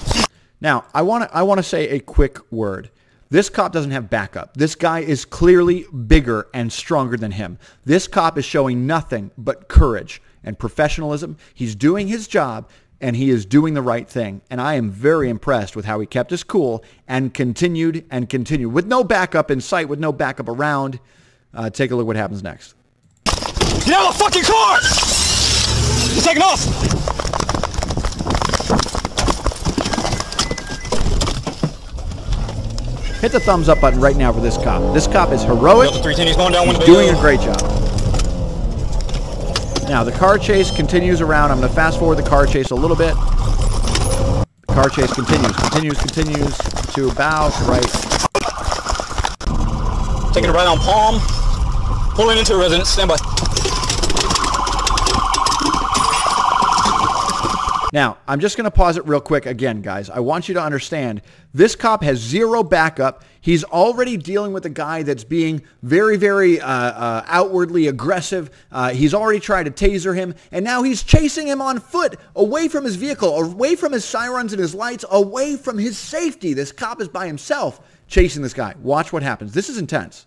Now, I want to say a quick word. This cop doesn't have backup. This guy is clearly bigger and stronger than him. This cop is showing nothing but courage and professionalism. He's doing his job, and he is doing the right thing. And I am very impressed with how he kept his cool and continued with no backup in sight, with no backup around. Take a look what happens next. Get out of the fucking car! You're taking off! Hit the thumbs up button right now for this cop. This cop is heroic. Delta 310, he's going down He's doing a great job. Now, the car chase continues around. I'm going to fast forward the car chase a little bit. The car chase continues to about right. Taking it right on Palm. Pulling into a residence. Stand by. Now, I'm just going to pause it real quick again, guys. I want you to understand, this cop has zero backup. He's already dealing with a guy that's being very, very outwardly aggressive. He's already tried to taser him, and now he's chasing him on foot, away from his vehicle, away from his sirens and his lights, away from his safety. This cop is by himself chasing this guy. Watch what happens. This is intense.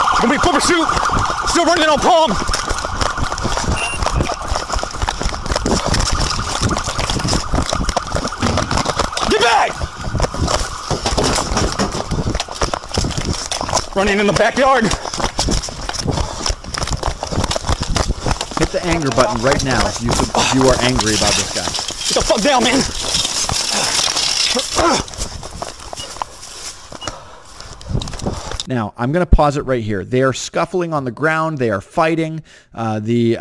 It's gonna be a quick pursuit. Still running on Palm. Get back! Running in the backyard. Hit the anger button right now if you are angry about this guy. Get the fuck down, man. Now, I'm going to pause it right here. They are scuffling on the ground. They are fighting. The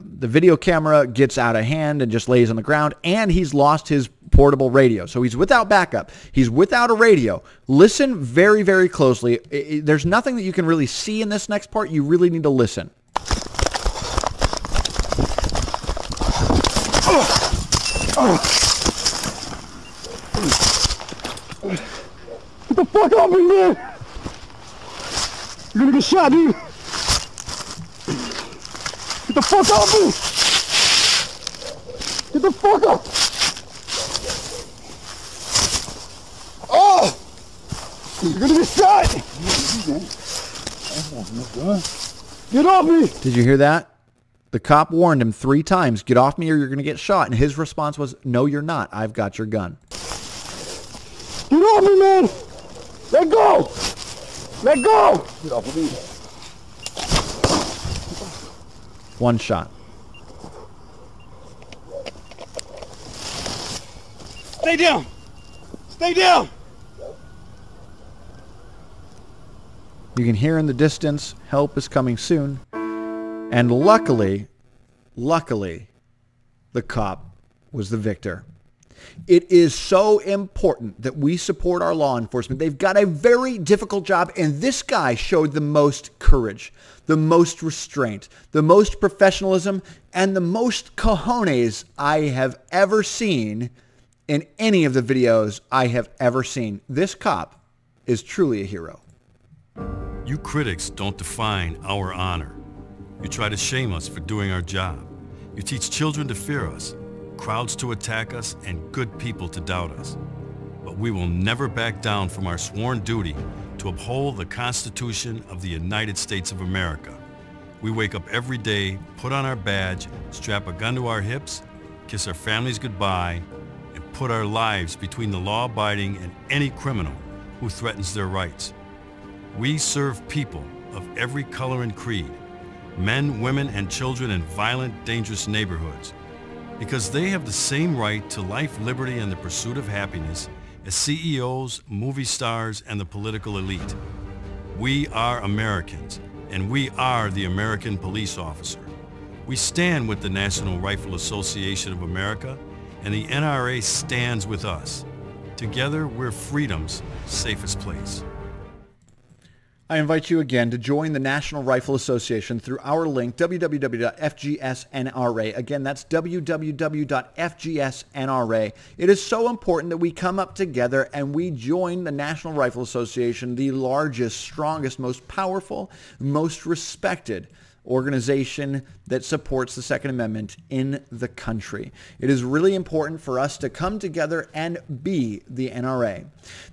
video camera gets out of hand and just lays on the ground, and he's lost his portable radio. So he's without backup. He's without a radio. Listen very, very closely. There's nothing that you can really see in this next part. You really need to listen. Get the fuck off me, man! You're gonna get shot, dude! Get the fuck off me! Get the fuck off! Oh! You're gonna get shot! Get off me! Did you hear that? The cop warned him 3 times, get off me or you're going to get shot. And his response was, no, you're not. I've got your gun. Get off me, man! Let go! Let go! Get off of me. 1 shot. Stay down! Stay down! You can hear in the distance, help is coming soon. And luckily, the cop was the victor. It is so important that we support our law enforcement. They've got a very difficult job, and this guy showed the most courage, the most restraint, the most professionalism, and the most cojones I have ever seen in any of the videos I have ever seen. This cop is truly a hero. You critics don't define our honor. You try to shame us for doing our job. You teach children to fear us, crowds to attack us, and good people to doubt us. But we will never back down from our sworn duty to uphold the Constitution of the United States of America. We wake up every day, put on our badge, strap a gun to our hips, kiss our families goodbye, and put our lives between the law-abiding and any criminal who threatens their rights. We serve people of every color and creed, men, women, and children in violent, dangerous neighborhoods, because they have the same right to life, liberty, and the pursuit of happiness as CEOs, movie stars, and the political elite. We are Americans, and we are the American police officer. We stand with the National Rifle Association of America, and the NRA stands with us. Together, we're freedom's safest place. I invite you again to join the National Rifle Association through our link, www.fgsnra. Again, that's www.fgsnra. It is so important that we come up together and we join the National Rifle Association, the largest, strongest, most powerful, most respected organization that supports the Second Amendment in the country. It is really important for us to come together and be the NRA.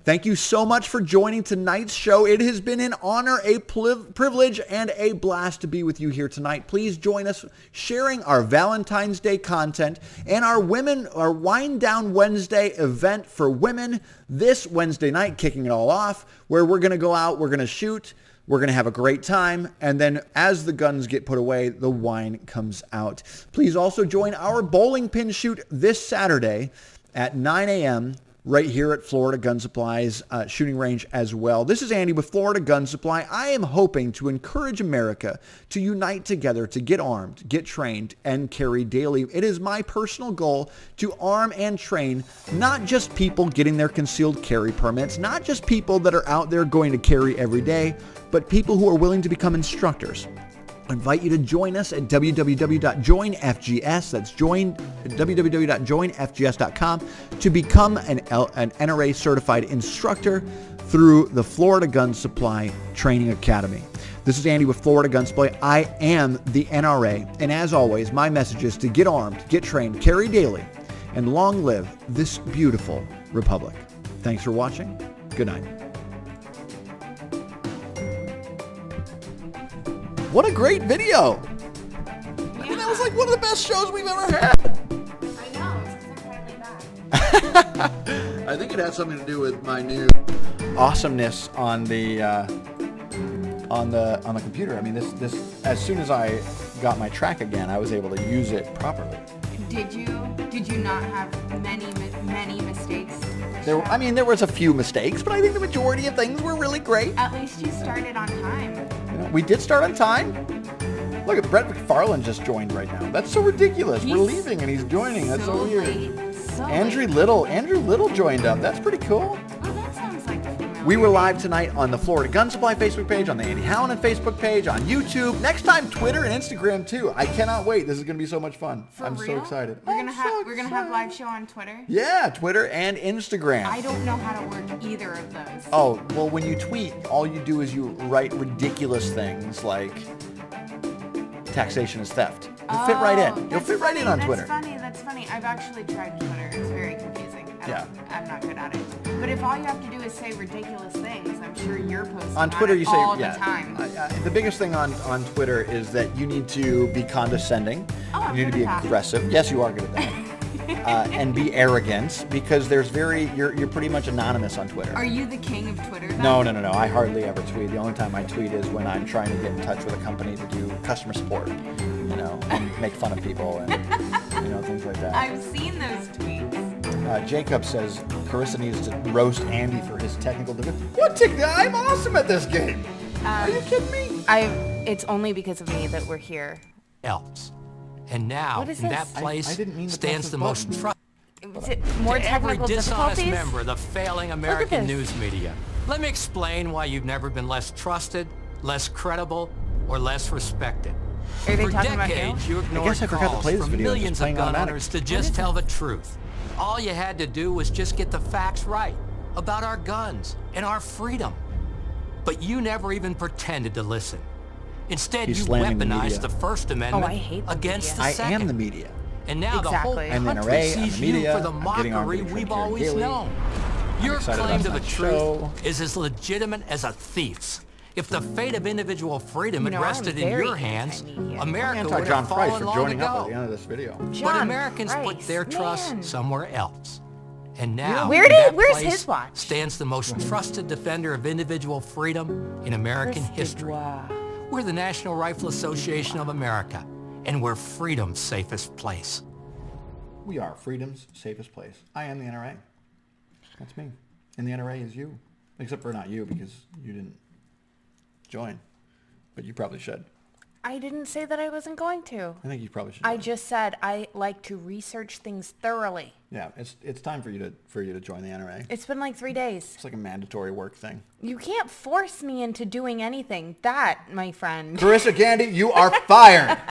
Thank you so much for joining tonight's show. It has been an honor, a privilege, and a blast to be with you here tonight. Please join us sharing our Valentine's Day content and our Wind Down Wednesday event for women this Wednesday night, kicking it all off, where we're going to go out, we're going to shoot, we're going to have a great time, and then as the guns get put away, the wine comes out. Please also join our bowling pin shoot this Saturday at 9 a.m. right here at Florida Gun Supply's shooting range as well. This is Andy with Florida Gun Supply. I am hoping to encourage America to unite together, to get armed, get trained, and carry daily. It is my personal goal to arm and train not just people getting their concealed carry permits, not just people that are out there going to carry every day, but people who are willing to become instructors. I invite you to join us at www.joinfgs. That's www.joinfgs.com to become an NRA certified instructor through the Florida Gun Supply Training Academy. This is Andy with Florida Gun Supply. I am the NRA, and as always, my message is to get armed, get trained, carry daily, and long live this beautiful republic. Thanks for watching. Good night. What a great video! I mean, that was like one of the best shows we've ever had. I know, it's because I'm finally back. I think it had something to do with my new awesomeness on the computer. I mean, this as soon as I got my track again, I was able to use it properly. Did you not have many mistakes? There was a few mistakes, but I think the majority of things were really great. At least you started on time. We did start on time. Look at Brett McFarland just joined right now. That's so ridiculous. We're leaving and he's joining. That's so weird. Andrew Little joined up. That's pretty cool. Oh, that sounds like familiar. We were live tonight on the Florida Gun Supply Facebook page, on the Andy Hallinan Facebook page, on YouTube. Next time, Twitter and Instagram too. I cannot wait. This is going to be so much fun. I'm so excited. We're gonna have live show on Twitter. Yeah, Twitter and Instagram. I don't know how to work either of those. Oh, well, when you tweet, all you do is you write ridiculous things like taxation is theft. You'll fit right in. You'll fit right in on Twitter. That's funny. I've actually tried Twitter. It's very confusing. I'm not good at it. But if all you have to do is say ridiculous things, I'm sure you're posting on Twitter. You say all the time. The biggest thing on Twitter is that you need to be condescending. Oh, you need to be aggressive. Yes, you are good at that. And be arrogant, because you're pretty much anonymous on Twitter. Are you the king of Twitter then? No. I hardly ever tweet. The only time I tweet is when I'm trying to get in touch with a company to do customer support, and make fun of people and things like that. I've seen those tweets. Jacob says Carissa needs to roast Andy for his technical difficulty. What technical? I'm awesome at this game. Are you kidding me? It's only because of me that we're here. Elves. And now, in that place, stands the most trusted. Is it more technical dishonest difficulties? member of the failing American news media. Let me explain why you've never been less trusted, less credible, or less respected. Are they For talking about decades, you? you ignored calls from millions of gun owners to just tell the truth. All you had to do was just get the facts right about our guns and our freedom. But you never even pretended to listen. Instead, you weaponized the First Amendment against the Second. I am the media. And now the whole country sees you for the mockery we've always known. Your claim to the truth is as legitimate as a thief's. If the fate of individual freedom had rested in your hands, America would have fallen long ago. But Americans put their trust somewhere else. And now, where's his watch? Stands the most trusted defender of individual freedom in American history. We're the National Rifle Association of America, and we're freedom's safest place. We are freedom's safest place. I am the NRA. That's me. And the NRA is you. Except for not you, because you didn't join. but you probably should. I didn't say that I wasn't going to. I think you probably should. I just said I like to research things thoroughly. Yeah, it's time for you to join the NRA. It's been like 3 days. It's like a mandatory work thing. You can't force me into doing anything. That, my friend. Carissa Candy, you are fired.